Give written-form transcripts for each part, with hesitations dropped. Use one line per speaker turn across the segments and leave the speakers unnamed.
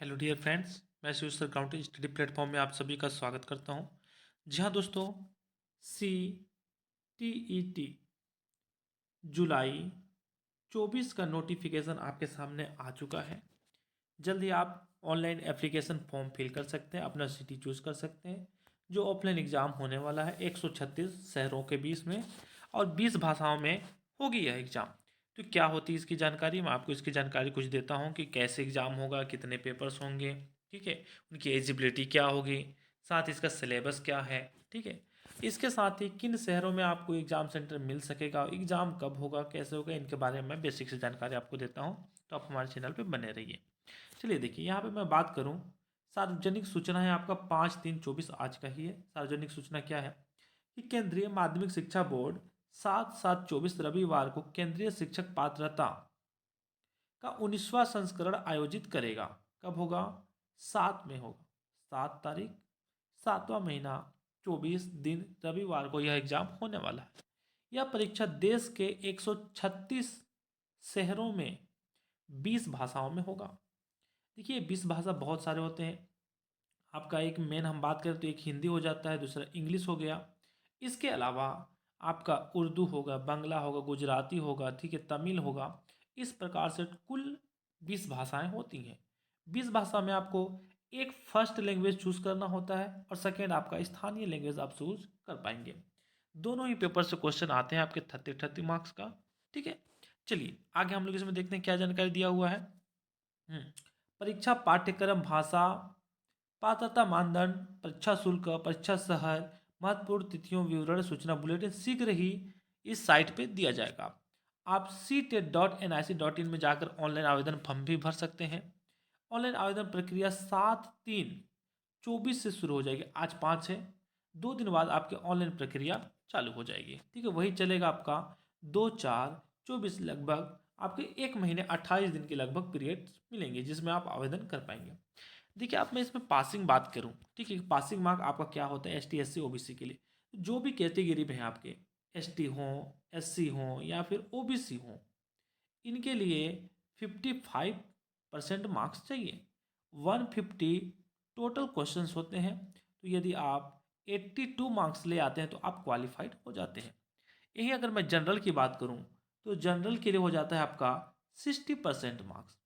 Hello dear friends, मैं Shiv sir county study platform में आप सभी का स्वागत करता हूं। जी हाँ दोस्तों, सी टी ई टी जुलाई 24 का नोटिफिकेशन आपके सामने आ चुका है। जल्दी आप ऑनलाइन एप्लीकेशन फॉर्म फिल कर सकते हैं, अपना सिटी चूज़ कर सकते हैं। जो ऑफलाइन एग्ज़ाम होने वाला है 136 शहरों के बीच में और 20 भाषाओं में होगी यह एग्ज़ाम। तो क्या होती है इसकी जानकारी, मैं आपको इसकी जानकारी कुछ देता हूँ कि कैसे एग्ज़ाम होगा, कितने पेपर्स होंगे, ठीक है, उनकी एलिजिबिलिटी क्या होगी, साथ ही इसका सिलेबस क्या है, ठीक है। इसके साथ ही किन शहरों में आपको एग्ज़ाम सेंटर मिल सकेगा, एग्ज़ाम कब होगा, कैसे होगा, इनके बारे में मैं बेसिक से जानकारी आपको देता हूँ। तो आप हमारे चैनल पर बने रहिए। चलिए देखिए, यहाँ पे मैं बात करूँ, सार्वजनिक सूचना है आपका 5/3/24 आज का ही है। सार्वजनिक सूचना क्या है कि केंद्रीय माध्यमिक शिक्षा बोर्ड 7/7/24 रविवार को केंद्रीय शिक्षक पात्रता का 19वां संस्करण आयोजित करेगा। कब होगा? 7 में होगा, 7 तारीख, 7वां महीना, 24 दिन रविवार को यह एग्जाम होने वाला है। यह परीक्षा देश के 136 शहरों में 20 भाषाओं में होगा। देखिए 20 भाषा बहुत सारे होते हैं। आपका एक मेन हम बात करें तो एक हिंदी हो जाता है, दूसरा इंग्लिश हो गया। इसके अलावा आपका उर्दू होगा, बांग्ला होगा, गुजराती होगा, ठीक है, तमिल होगा। इस प्रकार से कुल 20 भाषाएं होती हैं। 20 भाषा में आपको एक फर्स्ट लैंग्वेज चूज़ करना होता है और सेकेंड आपका स्थानीय लैंग्वेज आप चूज़ कर पाएंगे। दोनों ही पेपर से क्वेश्चन आते हैं आपके 30 मार्क्स का, ठीक है। चलिए आगे हम लोग इसमें देखते हैं क्या जानकारी दिया हुआ है। हम्म, परीक्षा पाठ्यक्रम, भाषा, पात्रता मानदंड, परीक्षा शुल्क, परीक्षा शहर, महत्वपूर्ण तिथियों, विवरण, सूचना बुलेटिन शीघ्र ही इस साइट पे दिया जाएगा। आप CTET.nic.in में जाकर ऑनलाइन आवेदन फॉर्म भी भर सकते हैं। ऑनलाइन आवेदन प्रक्रिया 7/3/24 से शुरू हो जाएगी। आज 5 है, 2 दिन बाद आपकी ऑनलाइन प्रक्रिया चालू हो जाएगी, ठीक है। वही चलेगा आपका 2/4/24, लगभग आपके 1 महीने 28 दिन के लगभग पीरियड मिलेंगे जिसमें आप आवेदन कर पाएंगे। देखिए आप, मैं इसमें पासिंग बात करूं, ठीक है, पासिंग मार्क आपका क्या होता है ST SC OBC के लिए। जो भी कैटेगरी में है आपके, ST हो, SC हो या फिर OBC हो, इनके लिए 55% मार्क्स चाहिए। 150 टोटल क्वेश्चंस होते हैं। तो यदि आप 82 मार्क्स ले आते हैं तो आप क्वालिफाइड हो जाते हैं। यही अगर मैं जनरल की बात करूं तो जनरल के लिए हो जाता है आपका 60% मार्क्स,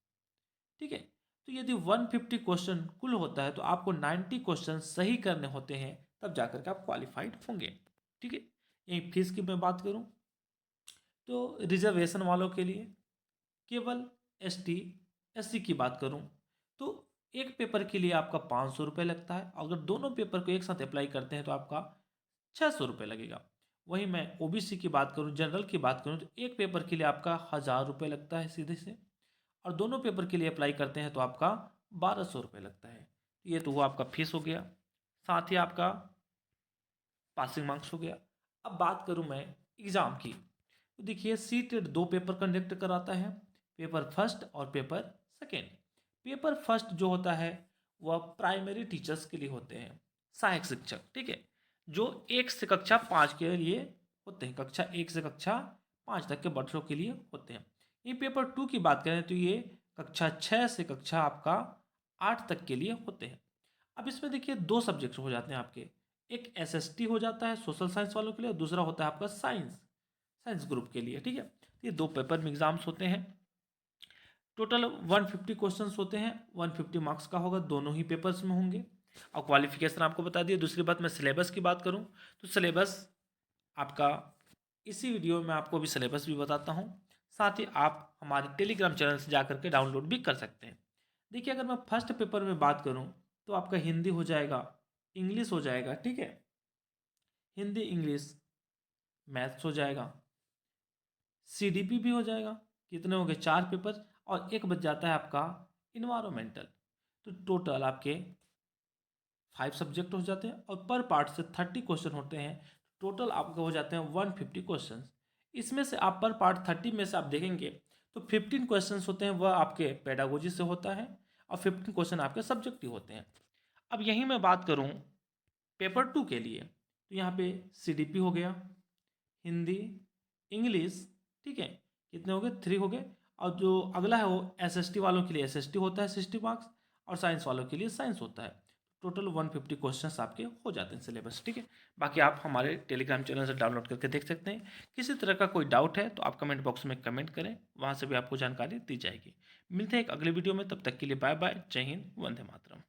ठीक है। तो यदि 150 क्वेश्चन कुल होता है तो आपको 90 क्वेश्चन सही करने होते हैं, तब जाकर के आप क्वालिफाइड होंगे, ठीक है। यही फीस की मैं बात करूं तो रिजर्वेशन वालों के लिए केवल ST SC की बात करूं तो एक पेपर के लिए आपका 500 रुपये लगता है। अगर दोनों पेपर को एक साथ अप्लाई करते हैं तो आपका 600 रुपये लगेगा। वहीं मैं OBC की बात करूं, जनरल की बात करूं तो एक पेपर के लिए आपका 1000 रुपये लगता है सीधे से, और दोनों पेपर के लिए अप्लाई करते हैं तो आपका 1200 रुपये लगता है। ये तो वो आपका फीस हो गया, साथ ही आपका पासिंग मार्क्स हो गया। अब बात करूं मैं एग्ज़ाम की, तो देखिए CTET 2 पेपर कंडक्ट कराता है, पेपर फर्स्ट और पेपर सेकेंड। पेपर फर्स्ट जो होता है वह प्राइमरी टीचर्स के लिए होते हैं, सहायक शिक्षक, ठीक है, जो 1 से कक्षा 5 के लिए होते हैं, कक्षा 1 से कक्षा 5 तक के बच्चों के लिए होते हैं। ये पेपर 2 की बात करें तो ये कक्षा 6 से कक्षा आपका 8 तक के लिए होते हैं। अब इसमें देखिए 2 सब्जेक्ट हो जाते हैं आपके, एक SST हो जाता है सोशल साइंस वालों के लिए और दूसरा होता है आपका साइंस साइंस ग्रुप के लिए, ठीक है। ये 2 पेपर में एग्जाम्स होते हैं। टोटल 150 क्वेश्चंस होते हैं, 150 मार्क्स का होगा, दोनों ही पेपर्स में होंगे। और क्वालिफिकेशन आपको बता दिया। दूसरी बात, मैं सिलेबस की बात करूं तो सिलेबस आपका इसी वीडियो में आपको भी सिलेबस भी बताता हूं। साथ ही आप हमारे टेलीग्राम चैनल से जाकर के डाउनलोड भी कर सकते हैं। देखिए अगर मैं फर्स्ट पेपर में बात करूं तो आपका हिंदी हो जाएगा, इंग्लिश हो जाएगा, ठीक है, हिंदी इंग्लिश, मैथ्स हो जाएगा, CDP भी हो जाएगा। कितने हो गए? 4 पेपर, और एक बच जाता है आपका इन्वायरमेंटल। तो टोटल आपके 5 सब्जेक्ट हो जाते हैं और पर पार्ट से 30 क्वेश्चन होते हैं। टोटल आपके हो जाते हैं 150 क्वेश्चन। इसमें से आप पर पार्ट 30 में से आप देखेंगे तो 15 क्वेश्चन होते हैं वह आपके पेडागोजी से होता है और 15 क्वेश्चन आपके सब्जेक्टिव होते हैं। अब यहीं मैं बात करूं पेपर 2 के लिए, तो यहाँ पे CDP हो गया, हिंदी, इंग्लिश, ठीक है, कितने हो गए? 3 हो गए। और जो अगला है वो SST वालों के लिए SST होता है 60 मार्क्स, और साइंस वालों के लिए साइंस होता है। टोटल 150 क्वेश्चंस आपके हो जाते हैं सिलेबस, ठीक है। बाकी आप हमारे टेलीग्राम चैनल से डाउनलोड करके देख सकते हैं। किसी तरह का कोई डाउट है तो आप कमेंट बॉक्स में कमेंट करें, वहाँ से भी आपको जानकारी दी जाएगी। मिलते हैं एक अगले वीडियो में, तब तक के लिए बाय बाय, जय हिंद, वंदे मातरम।